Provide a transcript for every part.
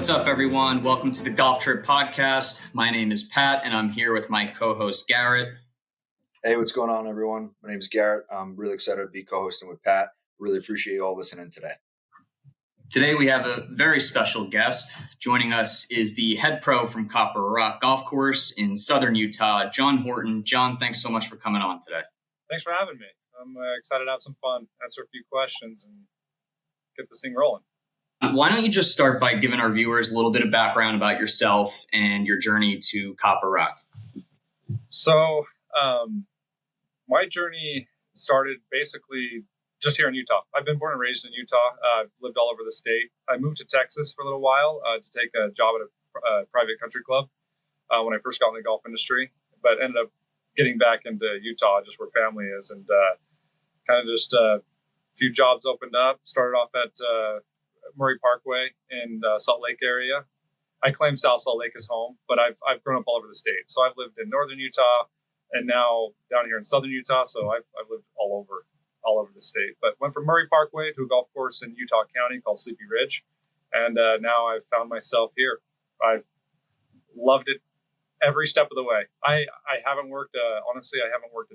What's up, everyone? Welcome to the GolfTrip podcast. My name is Pat, and I'm here with my co-host, Garrett. Hey, what's going on, everyone? My name is Garrett. I'm really excited to be co-hosting with Pat. Really appreciate you all listening today. Today, we have a very special guest. Joining us is the head pro from Copper Rock Golf Course in southern Utah, John Horton. John, thanks so much for coming on today. Thanks for having me. I'm excited to have some fun, answer a few questions, and get this thing rolling. Why don't you just start by giving our viewers a little bit of background about yourself and your journey to Copper Rock? So, my journey started basically just here in Utah. I've been born and raised in Utah. I've lived all over the state. I moved to Texas for a little while to take a job at a private country club when I first got in the golf industry, but ended up getting back into Utah, just where family is, and kind of just a few jobs opened up. Started off at Murray Parkway in the Salt Lake area. I claim South Salt Lake is home, but I've grown up all over the state. So I've lived in northern Utah and now down here in southern Utah. So I've lived all over the state. But went from Murray Parkway to a golf course in Utah County called Sleepy Ridge, and now I've found myself here. I've loved it every step of the way. I haven't worked honestly. I haven't worked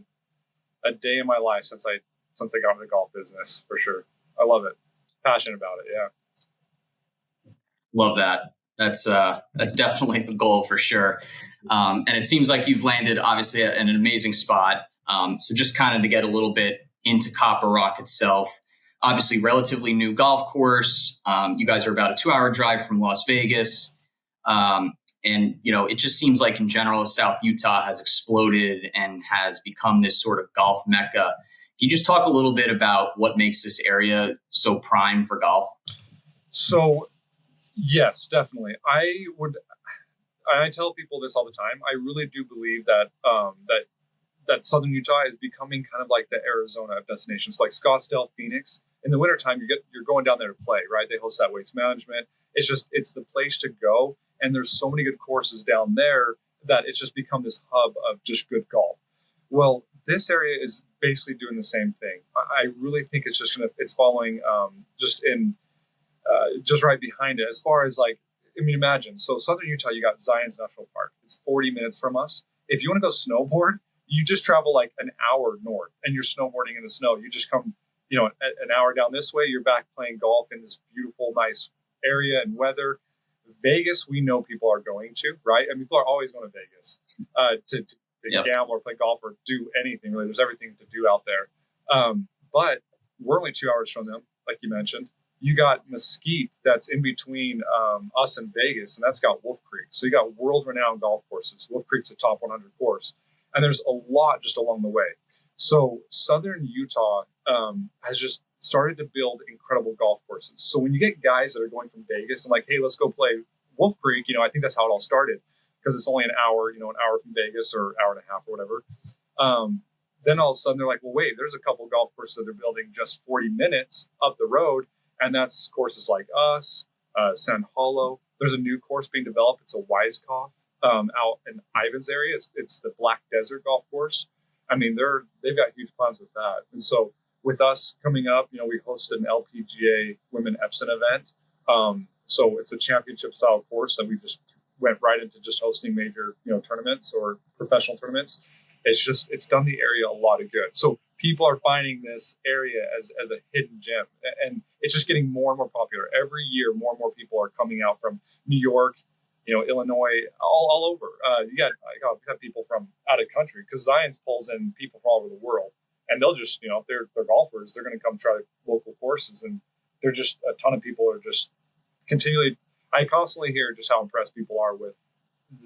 a day in my life since I got into the golf business, for sure. I love it. Passionate about it. Yeah. Love that. That's definitely the goal for sure. And it seems like you've landed obviously at an amazing spot. So just kind of to get a little bit into Copper Rock itself, obviously relatively new golf course. You guys are about a 2-hour drive from Las Vegas. And, it just seems like in general, South Utah has exploded and has become this sort of golf mecca. Can you just talk a little bit about what makes this area so prime for golf? So, yes, definitely. I tell people this all the time. I really do believe that that southern Utah is becoming kind of like the Arizona of destinations, like Scottsdale, Phoenix. In the wintertime, you're going down there to play, right? They host that Waste Management. It's the place to go. And there's so many good courses down there that it's just become this hub of just good golf. Well, this area is basically doing the same thing. I really think it's it's following just right behind it. As far as imagine. So southern Utah, you got Zion's National Park. It's 40 minutes from us. If you want to go snowboard, you just travel like an hour north, and you're snowboarding in the snow. You just come, an hour down this way, you're back playing golf in this beautiful, nice area and weather. Vegas, we know people are going to, right? And people are always going to Vegas to Yep. gamble or play golf or do anything. Really, there's everything to do out there. But we're only 2 hours from them, like you mentioned. You got Mesquite that's in between us and Vegas, and that's got Wolf Creek. So you got world-renowned golf courses. Wolf Creek's a top 100 course. And there's a lot just along the way. So southern Utah has just started to build incredible golf courses. So when you get guys that are going from Vegas and like, hey, let's go play Wolf Creek, I think that's how it all started, because it's only an hour from Vegas, or hour and a half or whatever. Then all of a sudden they're like, well, wait, there's a couple golf courses that they're building just 40 minutes up the road. And that's courses like us, Sand Hollow. There's a new course being developed. It's a Weiskopf out in Ivins area. It's the Black Desert Golf Course. I mean, they've got huge plans with that. And so with us coming up, we hosted an LPGA Women Epson event. So it's a championship style course that we just went right into just hosting major, tournaments or professional tournaments. It's done the area a lot of good. So people are finding this area as a hidden gem, and it's just getting more and more popular. Every year, more and more people are coming out from New York, Illinois, all over. You got people from out of country, because Zion's pulls in people from all over the world, and they'll just, if they're golfers, they're going to come try local courses, and they're just, a ton of people are just continually. I constantly hear just how impressed people are with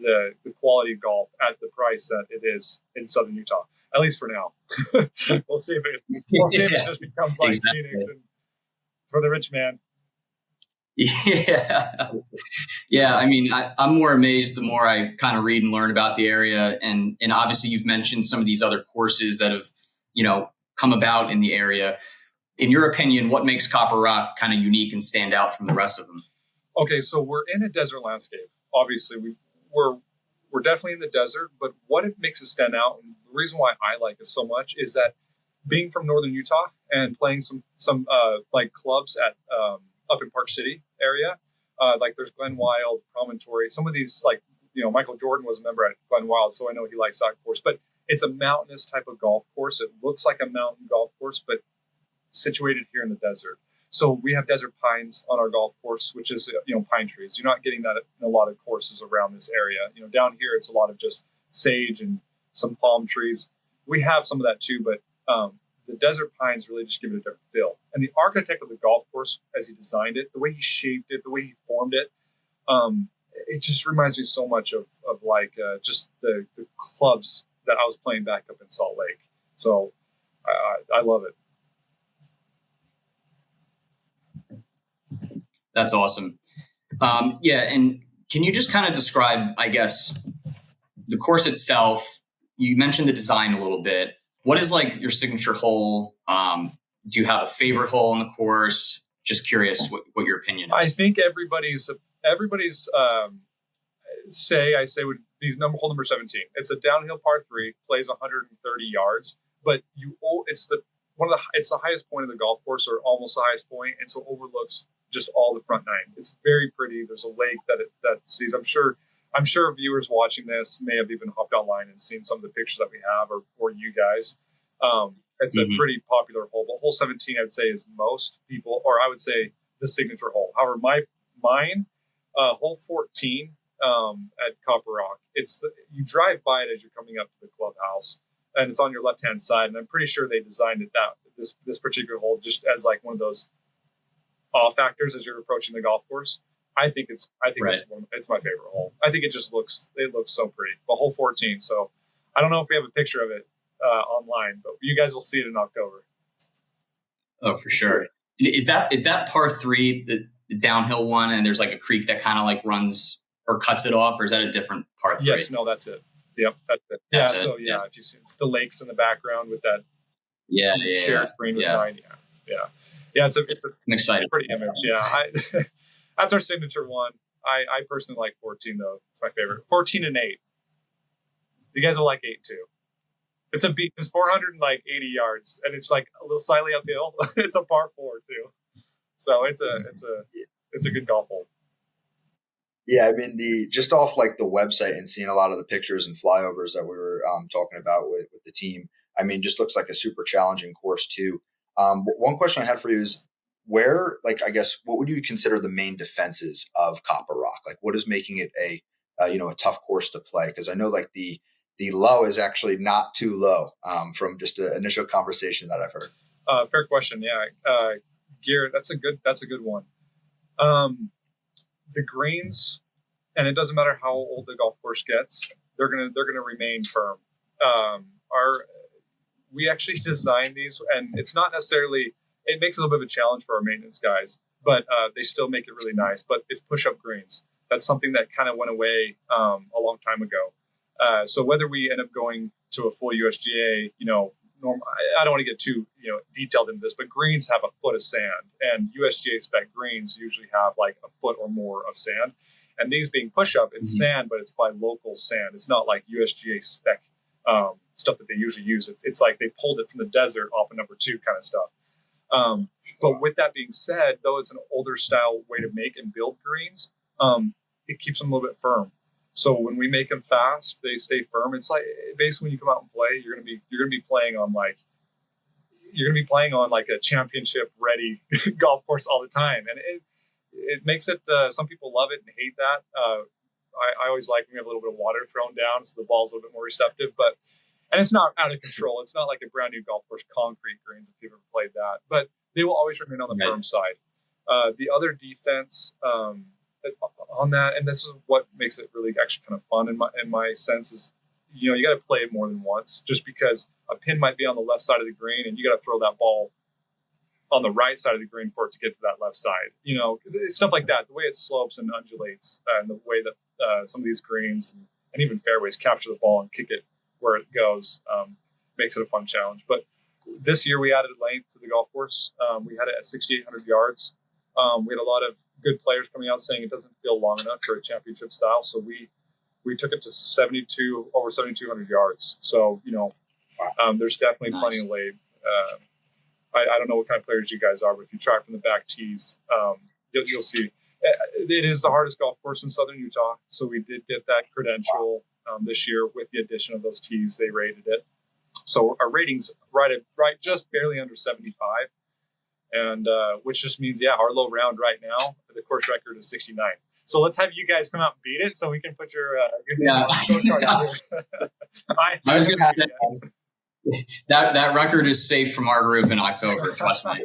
the quality of golf at the price that it is in southern Utah, at least for now. We'll see if it just becomes like exactly. Phoenix and for the rich man. Yeah. I mean, I'm more amazed the more I kind of read and learn about the area, and obviously you've mentioned some of these other courses that have come about in the area. In your opinion, what makes Copper Rock kind of unique and stand out from the rest of them? Okay, so we're in a desert landscape. Obviously, we're definitely in the desert, but what it makes us stand out, and the reason why I like it so much, is that being from northern Utah and playing some like clubs at up in Park City area, Like there's Glen Wild, Promontory. Some of these, like, Michael Jordan was a member at Glen Wild, so I know he likes that course. But it's a mountainous type of golf course. It looks like a mountain golf course, but situated here in the desert. So we have desert pines on our golf course, which is, pine trees. You're not getting that in a lot of courses around this area. Down here, it's a lot of just sage and some palm trees. We have some of that too, but the desert pines really just give it a different feel. And the architect of the golf course, as he designed it, the way he shaped it, the way he formed it, it just reminds me so much of like just the clubs that I was playing back up in Salt Lake. So I love it. That's awesome. Yeah. And can you just kind of describe, I guess, the course itself? You mentioned the design a little bit. What is like your signature hole? Do you have a favorite hole in the course? Just curious what your opinion is. I think everybody's say would be hole number 17. It's a downhill par 3, plays 130 yards, but it's the highest point of the golf course, or almost the highest point, and so overlooks just all the front nine. It's very pretty. There's a lake that sees. I'm sure viewers watching this may have even hopped online and seen some of the pictures that we have, or you guys. It's a pretty popular hole, but hole 17, I would say, is most people, or I would say the signature hole. However, mine, hole 14 at Copper Rock, you drive by it as you're coming up to the clubhouse, and it's on your left-hand side. And I'm pretty sure they designed it this particular hole just as like one of those awe factors as you're approaching the golf course. I think it's my favorite hole. I think it looks so pretty. But hole 14. So I don't know if we have a picture of it online, but you guys will see it in October. Oh, for sure. Is that par 3 the downhill one, and there's like a creek that kind of like runs or cuts it off, or is that a different par 3? Yes, no, that's it. Yep, that's it. If you see, it's the lakes in the background with that shared green with 9. Yeah, it's I'm excited. Pretty image. Yeah, that's our signature one. I personally like 14 though. It's my favorite. 14 and 8. You guys will like 8 too. It's 480 yards, and it's like a little slightly uphill. It's a par 4 too, so it's a good golf hole. Yeah, I mean, just off like the website and seeing a lot of the pictures and flyovers that we were talking about with the team, I mean, just looks like a super challenging course too. One question I had for you is where, like, I guess, what would you consider the main defenses of Copper Rock? Like, what is making it a tough course to play? Because I know like the low is actually not too low from just an initial conversation that I've heard. Fair question. Yeah. Garrett, that's a good one. The greens, and it doesn't matter how old the golf course gets, they're gonna remain firm. We actually designed these, and it's not necessarily, it makes it a little bit of a challenge for our maintenance guys, but they still make it really nice. But it's push-up greens. That's something that kind of went away a long time ago. So whether we end up going to a full USGA, I don't want to get too detailed into this, but greens have a foot of sand, and USGA spec greens usually have like a foot or more of sand. And these being push-up, it's sand, but it's by local sand. It's not like USGA spec stuff that they usually use. It's like they pulled it from the desert off of number 2 kind of stuff. But with that being said, though it's an older style way to make and build greens, it keeps them a little bit firm. So when we make them fast, they stay firm. It's like basically when you come out and play, you're gonna be playing on like a championship ready golf course all the time, and it makes it. Some people love it and hate that. I always like when we have a little bit of water thrown down, so the ball's a little bit more receptive. And it's not out of control. It's not like a brand new golf course concrete greens if you've ever played that. But they will always remain on the firm side. The other defense. On that, and this is what makes it really actually kind of fun in my sense, is you got to play it more than once, just because a pin might be on the left side of the green and you got to throw that ball on the right side of the green for it to get to that left side. Stuff like that, the way it slopes and undulates, and the way that some of these greens and even fairways capture the ball and kick it where it goes, makes it a fun challenge. But this year we added length to the golf course. We had it at 6,800 yards. We had a lot of good players coming out saying it doesn't feel long enough for a championship style, so we took it to over 7,200 yards. So there's definitely plenty of lay. I don't know what kind of players you guys are, but if you try from the back tees, you'll see it is the hardest golf course in southern Utah. So we did get that credential this year with the addition of those tees. They rated it. So our rating's right just barely under 75. And which just means, our low round right now, the course record is 69. So let's have you guys come out and beat it so we can put your scorecard out here. I was going to say, that record is safe from our group in October. Trust me.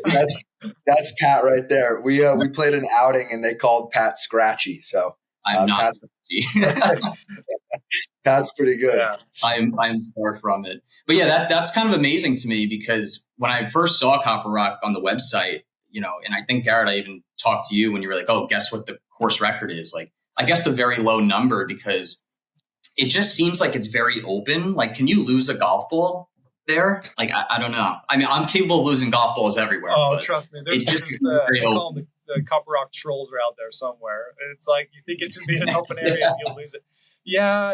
That's Pat right there. We played an outing and they called Pat Scratchy. So I'm not. Pat's pretty good. Yeah. I'm far from it. But yeah, that's kind of amazing to me, because when I first saw Copper Rock on the website, and I think, Garrett, I even talked to you when you were like, oh, guess what the course record is? Like, I guessed a very low number because it just seems like it's very open. Like, can you lose a golf ball there? Like, I don't know. I mean, I'm capable of losing golf balls everywhere. Oh, trust me. There's the Copper Rock trolls are out there somewhere. It's like, you think it should be an open area and you'll lose it. Yeah.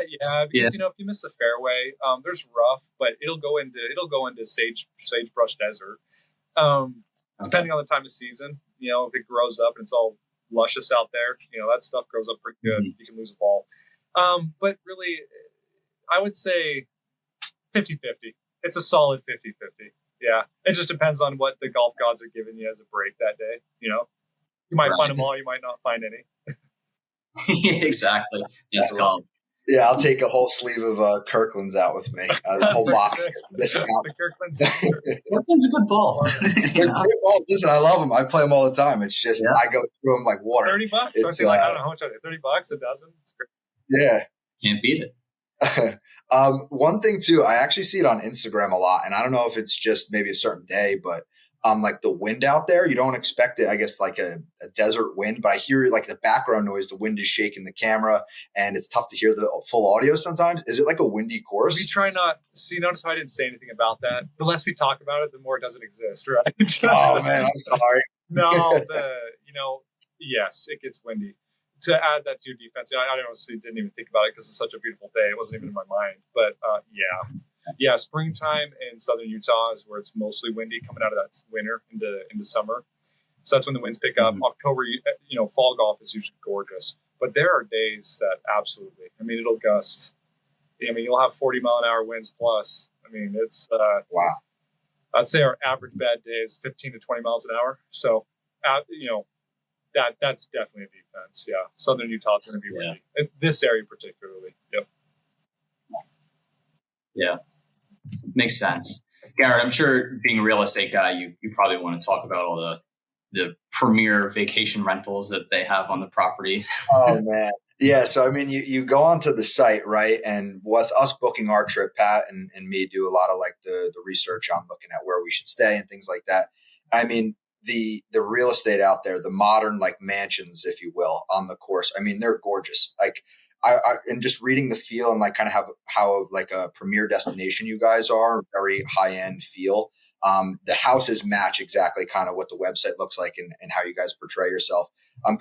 Because if you miss the fairway, there's rough, but it'll go into sagebrush desert. Depending on the time of season, if it grows up and it's all luscious out there, that stuff grows up pretty good. Mm-hmm. You can lose a ball. But really, I would say 50-50. It's a solid 50-50. Yeah. It just depends on what the golf gods are giving you as a break that day. You might find them all, you might not find any. Exactly. That's calm. Yeah, I'll take a whole sleeve of Kirkland's out with me. The whole box. The Kirkland's. Kirkland's a good ball. Listen, I love them. I play them all the time. It's just I go through them like water. $30. I don't know how much are they? $30 a dozen. It's great. Yeah, can't beat it. One thing too, I actually see it on Instagram a lot, and I don't know if it's just maybe a certain day, but like the wind out there, you don't expect it, I guess, like a desert wind, but I hear like the background noise, the wind is shaking the camera and it's tough to hear the full audio sometimes. Is it like a windy course? We try not, notice how I didn't say anything about that. The less we talk about it, the more it doesn't exist, right? Oh man, I'm sorry. No, yes, it gets windy. To add that to your defense, I honestly didn't even think about it because it's such a beautiful day. It wasn't even in my mind, but yeah, springtime in southern Utah is where it's mostly windy, coming out of that winter into summer. So that's when the winds pick up. Mm-hmm. October, fall golf is usually gorgeous, but there are days that absolutely, it'll gust. You'll have 40-mile-an-hour winds plus. It's wow. I'd say our average bad day is 15 to 20 miles an hour. So, that's definitely a defense. Yeah, southern Utah is going to be windy. This area particularly. Yep. Yeah. Makes sense. Garrett, I'm sure being a real estate guy, you probably want to talk about all the premier vacation rentals that they have on the property. Oh, man. Yeah. So, you go onto the site, right? And with us booking our trip, Pat and me do a lot of like the research on looking at where we should stay and things like that. The real estate out there, the modern like mansions, if you will, on the course, they're gorgeous. Like, I and just reading the feel and like kind of how like a premier destination you guys are, very high end feel. The houses match exactly kind of what the website looks like and how you guys portray yourself.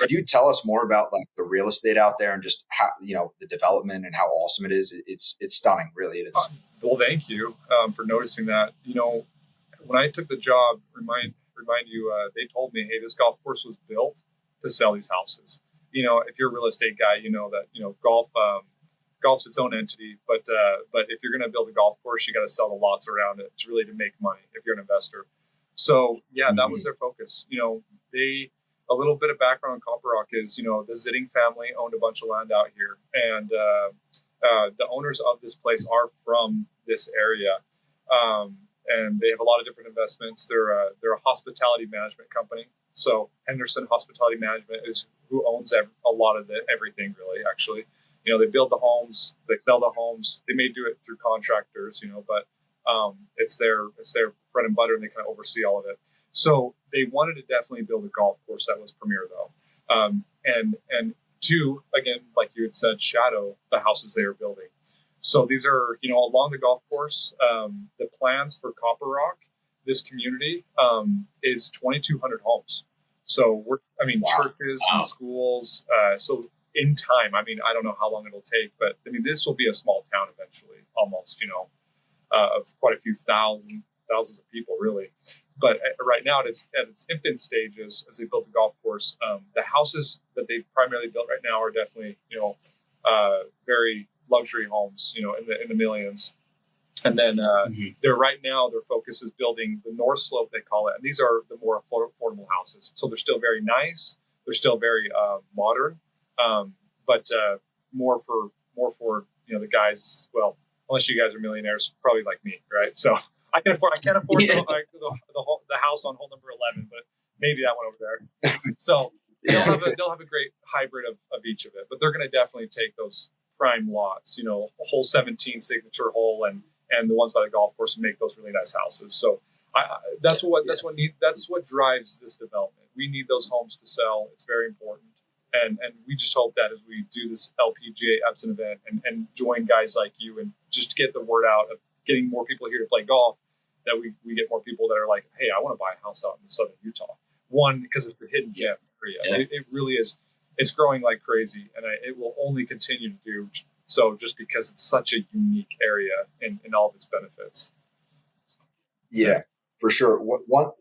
Could you tell us more about like the real estate out there and just how, the development and how awesome it is? It's stunning. Really, it is. Well, thank you for noticing that. When I took the job, remind you, they told me, hey, this golf course was built to sell these houses. If you're a real estate guy, golf's its own entity, but if you're going to build a golf course, you got to sell the lots around it to really to make money if you're an investor. So that was their focus. A little bit of background on Copper Rock is, the Zitting family owned a bunch of land out here, and the owners of this place are from this area. And they have a lot of different investments. They're a hospitality management company. So Henderson Hospitality Management is who owns a lot of everything, really, actually. They build the homes, they sell the homes. They may do it through contractors, but it's their bread and butter, and they kind of oversee all of it. So they wanted to definitely build a golf course that was premier, though. And two, again, like you had said, shadow the houses they are building. So these are, along the golf course, the plans for Copper Rock, this community, is 2,200 homes. So churches and schools. So in time, I don't know how long it'll take, but this will be a small town eventually, almost, of quite a few thousands of people, really. But right now, it's at its infant stages as they built the golf course. The houses that they've primarily built right now are definitely, very luxury homes, in the millions. And then they're right now their focus is building the North Slope, they call it, and these are the more affordable houses. So they're still very nice, they're still very modern, but more for the guys. Well, unless you guys are millionaires, probably like me, right? So I can't afford the house on hole number 11, but maybe that one over there. So they'll have a great hybrid of each of it, but they're going to definitely take those prime lots, hole 17 signature hole and the ones by the golf course and make those really nice houses. So that's what drives this development. We need those homes to sell. It's very important. And we just hope that as we do this LPGA Epson event and join guys like you and just get the word out of getting more people here to play golf, that we get more people that are like, hey, I want to buy a house out in southern Utah. One, because it's the hidden gem area. Yeah. It really is. It's growing like crazy, and it will only continue to do so just because it's such a unique area in all of its benefits. Yeah, for sure.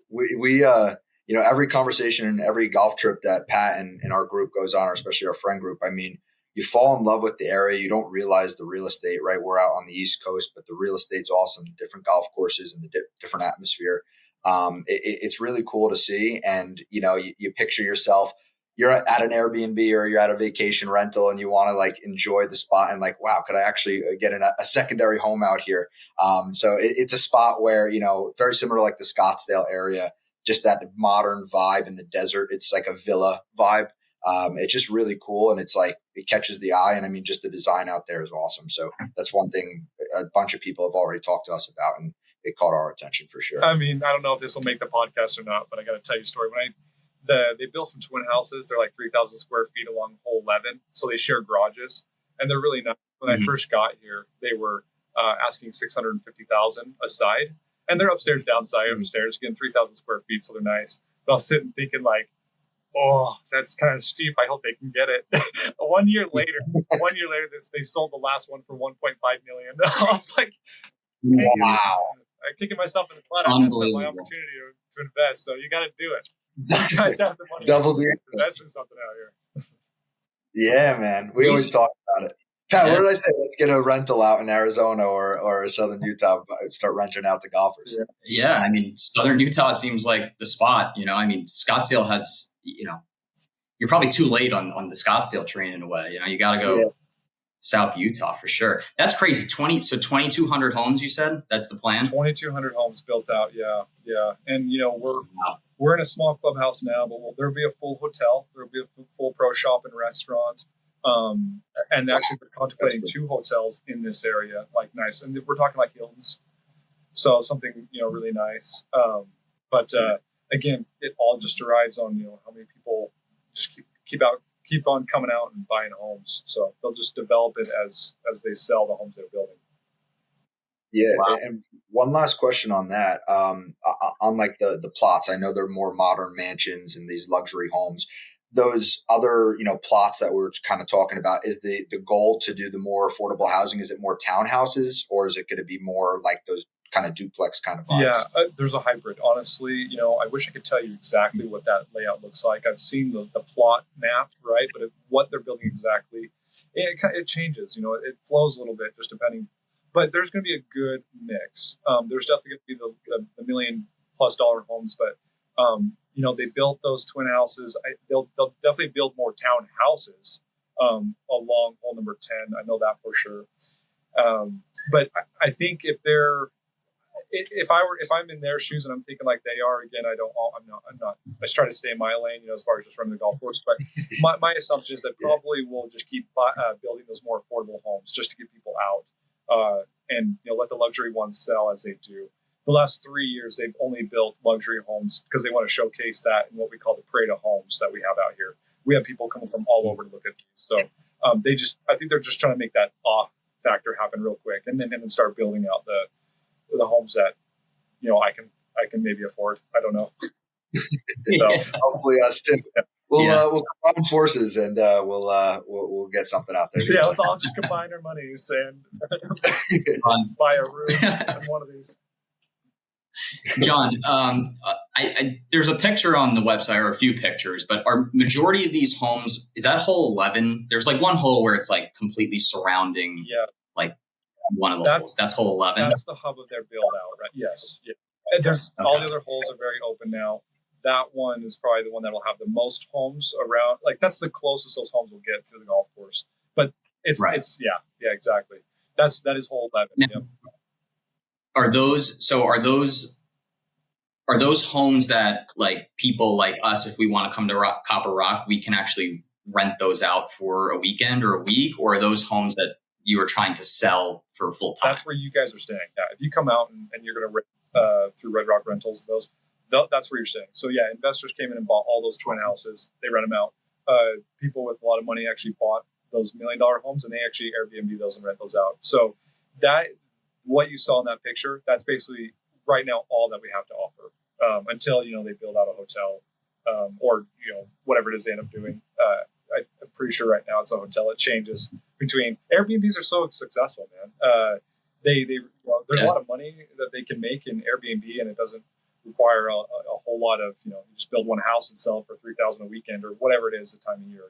We every conversation and every golf trip that Pat and our group goes on, or especially our friend group, I mean, you fall in love with the area. You don't realize the real estate, right? We're out on the East Coast, but the real estate's awesome. The different golf courses and the different atmosphere. It's really cool to see. And, you picture yourself, you're at an Airbnb or you're at a vacation rental and you want to like enjoy the spot and like, wow, could I actually get a secondary home out here? So it's a spot where, very similar to like the Scottsdale area, just that modern vibe in the desert. It's like a villa vibe. It's just really cool. And it's like, it catches the eye. And I mean, just the design out there is awesome. So that's one thing a bunch of people have already talked to us about, and it caught our attention for sure. I mean, I don't know if this will make the podcast or not, but I got to tell you a story. They built some twin houses. They're like 3,000 square feet along hole 11. So they share garages and they're really nice. When I first got here, they were asking $650,000 a side, and they're upstairs, upstairs, getting 3,000 square feet. So they're nice. But I was sitting thinking like, oh, that's kind of steep. I hope they can get it. 1 year later, they sold the last one for $1.5 million. I was like, hey, wow. I'm kicking myself in the butt. I missed my opportunity to invest. So you got to do it. You guys have the money. Double the invest in something out here. Yeah, man. We always talk about it. Pat, what did I say? Let's get a rental out in Arizona or southern Utah. Start renting out to golfers. Yeah, I mean, southern Utah seems like the spot. I mean, Scottsdale has. You're probably too late on the Scottsdale train in a way. You got to go South Utah for sure. That's crazy. 2,200 homes. You said that's the plan. 2,200 homes built out. Yeah. And we're in a small clubhouse now, but there'll be a full hotel. There'll be a full pro shop and restaurant. And actually, we're contemplating 2 hotels in this area, like nice. And we're talking like Hilton's, so something really nice. But again, it all just derives on how many people just keep on coming out and buying homes. So they'll just develop it as they sell the homes they're building. Yeah. Wow. And one last question on that. On like the plots, I know they're more modern mansions and these luxury homes. Those other, plots that we're kind of talking about, is the goal to do the more affordable housing? Is it more townhouses, or is it going to be more like those kind of duplex kind of vibes? Yeah, there's a hybrid. Honestly, I wish I could tell you exactly what that layout looks like. I've seen the plot map, right? But what they're building exactly, it changes. It flows a little bit just depending. But there's going to be a good mix. There's definitely going to be the $1 million+ homes, but they built those twin houses. They'll definitely build more townhouses along hole number 10. I know that for sure. But I think if I'm in their shoes and I'm thinking like they are, again, I'm not. I just try to stay in my lane, as far as just running the golf course. But my assumption is that probably we'll just keep building those more affordable homes just to get people out, and let the luxury ones sell as they do. The last 3 years, they've only built luxury homes because they want to showcase that in what we call the parade of homes that we have out here. We have people coming from all over to look at these. So I think they're just trying to make that awe factor happen real quick, and then start building out the homes that I can maybe afford. I don't know. So, hopefully us too. We'll combine forces and we'll get something out there. Yeah, let's all just combine our monies and buy a room in one of these. John, there's a picture on the website, or a few pictures, but are majority of these homes, is that hole 11? There's like one hole where it's like completely surrounding, like one of the holes. That's hole 11. That's the hub of their build out, right? Yes. Yeah. And there's all the other holes are very open now. That one is probably the one that'll have the most homes around. Like that's the closest those homes will get to the golf course. But it's exactly. That is hole 11. Now, yep. Are those homes that like people like us, if we want to come to Copper Rock, we can actually rent those out for a weekend or a week, or are those homes that you are trying to sell for full time? That's where you guys are staying. Yeah, if you come out and you're going to rent through Red Rock Rentals, that's where you're staying. So yeah, investors came in and bought all those twin houses. They rent them out. People with a lot of money actually bought those $1 million homes, and they actually Airbnb those and rent those out. So that what you saw in that picture, that's basically right now all that we have to offer until they build out a hotel or whatever it is they end up doing. I'm pretty sure right now it's a hotel. It changes between Airbnbs are so successful, man. There's a lot of money that they can make in Airbnb, and it doesn't require a whole lot of you just build one house and sell it for $3,000 a weekend or whatever it is the time of year.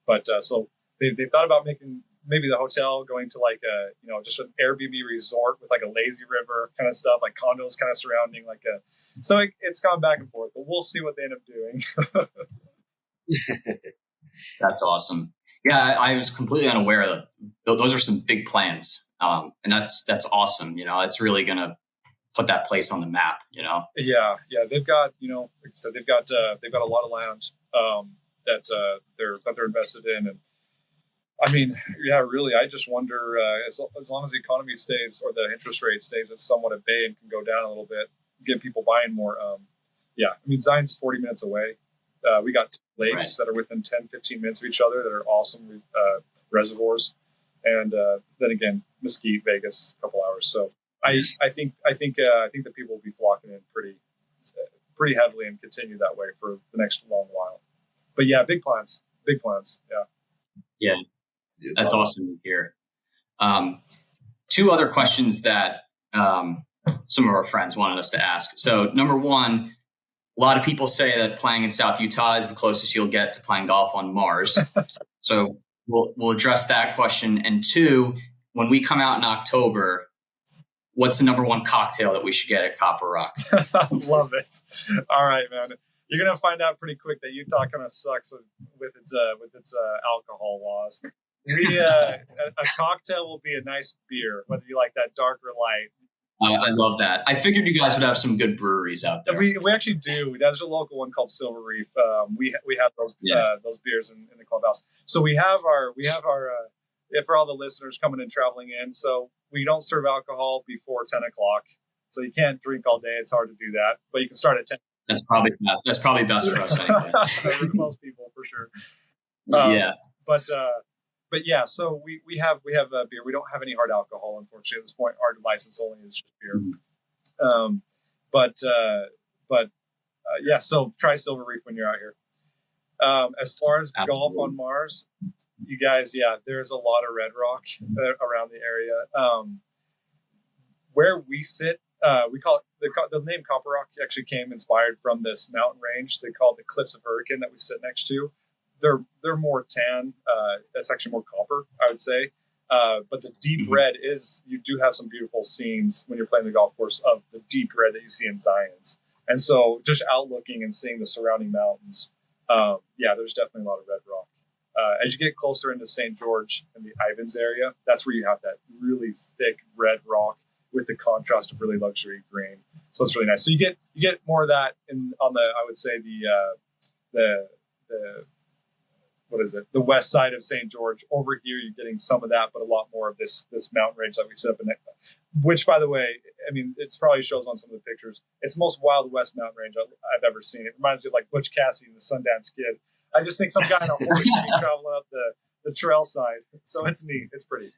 But so they've thought about making maybe the hotel going to like a just an Airbnb resort with like a lazy river kind of stuff, like condos kind of surrounding like a. So it's gone back and forth, but we'll see what they end up doing. That's awesome. Yeah, I was completely unaware that those are some big plans, and that's awesome. It's really going to put that place on the map. Yeah, they've got like I said, they've got a lot of land that they're invested in, and I mean, yeah, really, I just wonder as long as the economy stays or the interest rate stays at somewhat at bay and can go down a little bit, get people buying more. I mean, Zion's 40 minutes away. We got two lakes that are within 10, 15 minutes of each other that are awesome reservoirs. And then again, Mesquite, Vegas, a couple hours. So I think that people will be flocking in pretty heavily and continue that way for the next long while. But yeah, big plans. Yeah. That's awesome to hear. Two other questions that some of our friends wanted us to ask. So number one, a lot of people say that playing in South Utah is the closest you'll get to playing golf on Mars. So we'll address that question. And two, when we come out in October, what's the number one cocktail that we should get at Copper Rock? Love it. All right, man. You're gonna find out pretty quick that Utah kind of sucks with its alcohol laws. A cocktail will be a nice beer, whether you like that dark or light. I love that. I figured you guys would have some good breweries out there. We actually do. There's a local one called Silver Reef. We have those beers in the clubhouse. So we have our for all the listeners coming and traveling in. So we don't serve alcohol before 10 o'clock. So you can't drink all day. It's hard to do that, but you can start at 10. That's probably best for us anyway. For most people, for sure. But yeah, so we have beer. We don't have any hard alcohol, unfortunately, at this point. Our license only is just beer. So try Silver Reef when you're out here. As far as golf on Mars, you guys, there's a lot of red rock around the area. Where we sit, we call it the name Copper Rock actually came inspired from this mountain range. They call it the Cliffs of Hurricane that we sit next to. They're more tan. That's actually more copper, I would say. But the deep red you do have some beautiful scenes when you're playing the golf course of the deep red that you see in Zion's. And so just outlooking and seeing the surrounding mountains, there's definitely a lot of red rock. As you get closer into St. George and the Ivins area, that's where you have that really thick red rock with the contrast of really luxury green. So it's really nice. So you get more of that on the, I would say the what is it? The west side of St. George. Over here, you're getting some of that, but a lot more of this mountain range that we set up in it. Which, by the way, I mean, it probably shows on some of the pictures. It's the most Wild West mountain range I've ever seen. It reminds me of like Butch Cassidy and the Sundance Kid. I just think some guy on a horse traveling up the trail side. So it's neat. It's pretty.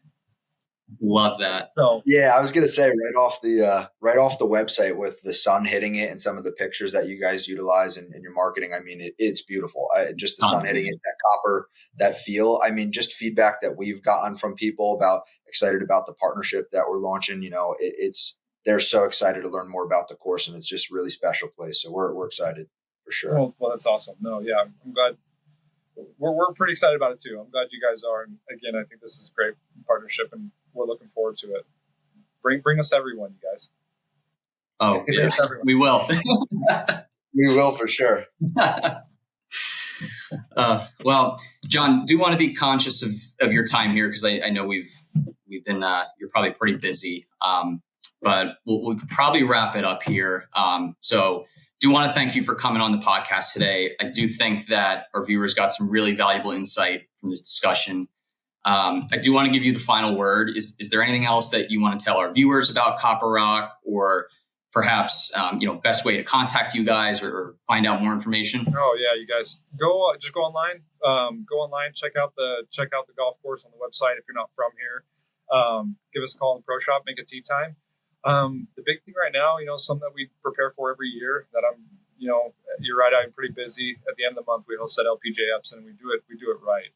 Love that. So yeah, I was gonna say right off the website with the sun hitting it and some of the pictures that you guys utilize in your marketing. I mean, it's beautiful. Just the sun hitting it, that copper, that feel. I mean, just feedback that we've gotten from people excited about the partnership that we're launching. It's they're so excited to learn more about the course, and it's just a really special place. So we're excited for sure. Well, that's awesome. No, yeah, I'm glad. We're pretty excited about it too. I'm glad you guys are. And again, I think this is a great partnership, and we're looking forward to it. Bring us everyone, you guys. Oh, yeah, we will. We will for sure. Well, John, do want to be conscious of your time here, because I know we've been you're probably pretty busy, but we'll probably wrap it up here. So do want to thank you for coming on the podcast today. I do think that our viewers got some really valuable insight from this discussion. I do want to give you the final word. Is there anything else that you want to tell our viewers about Copper Rock, or perhaps best way to contact you guys or find out more information? Oh yeah, you guys just go online. Check out the golf course on the website. If you're not from here, give us a call in the pro shop. Make a tee time. The big thing right now, something that we prepare for every year. That you're right. I'm pretty busy. At the end of the month, we host that LPGA ups, and we do it right.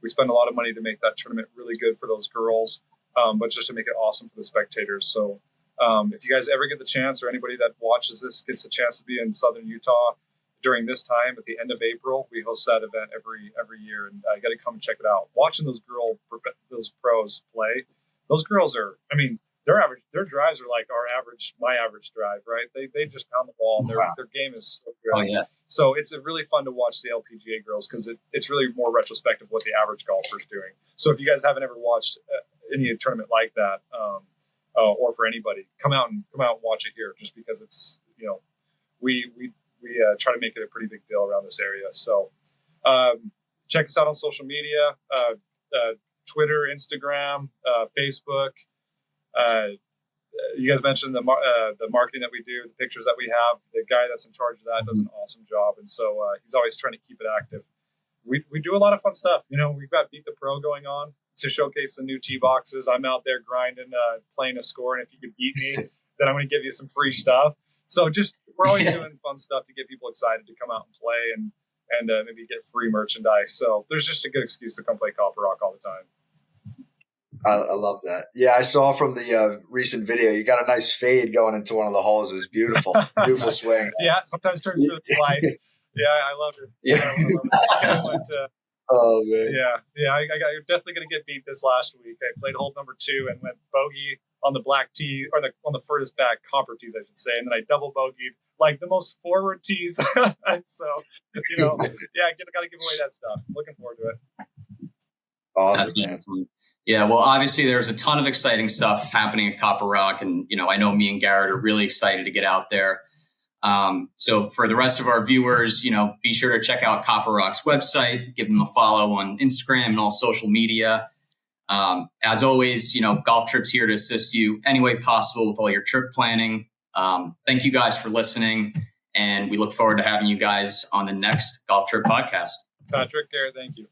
We spend a lot of money to make that tournament really good for those girls, but just to make it awesome for the spectators. So. If you guys ever get the chance, or anybody that watches this gets the chance to be in Southern Utah during this time at the end of April, we host that event every year, and you got to come and check it out. Watching those pros play, those girls are, their drives are like my average drive, right? They just pound the ball. Their game is so good. Oh yeah. So it's really fun to watch the LPGA girls, because it's really more retrospective of what the average golfer is doing. So if you guys haven't ever watched any tournament like that, or for anybody, come out and watch it here, just because it's, we try to make it a pretty big deal around this area. So check us out on social media, Twitter, Instagram, Facebook. You guys mentioned the marketing that we do, the pictures that we have. The guy that's in charge of that does an awesome job. And so he's always trying to keep it active. We do a lot of fun stuff. We've got Beat the Pro going on to showcase the new tee boxes. I'm out there grinding, playing a score. And if you can beat me, then I'm going to give you some free stuff. So we're always doing fun stuff to get people excited to come out and play and maybe get free merchandise. So there's just a good excuse to come play Copper Rock all the time. I love that. Yeah, I saw from the recent video, you got a nice fade going into one of the holes. It was beautiful. Beautiful swing. Yeah, sometimes turns to a slice. Yeah, I love it. Yeah, I love it. Oh man. Yeah. You're definitely going to get beat this last week. I played hole number 2 and went bogey on the black tee, or on the furthest back copper tees, I should say, and then I double bogeyed like the most forward tees. So got to give away that stuff. Looking forward to it. Awesome. Yeah, well, obviously there's a ton of exciting stuff happening at Copper Rock, and I know me and Garrett are really excited to get out there. So for the rest of our viewers, be sure to check out Copper Rock's website, give them a follow on Instagram and all social media. As always, GolfTrip's here to assist you any way possible with all your trip planning. Thank you guys for listening, and we look forward to having you guys on the next GolfTrip podcast. Patrick, Garrett, thank you.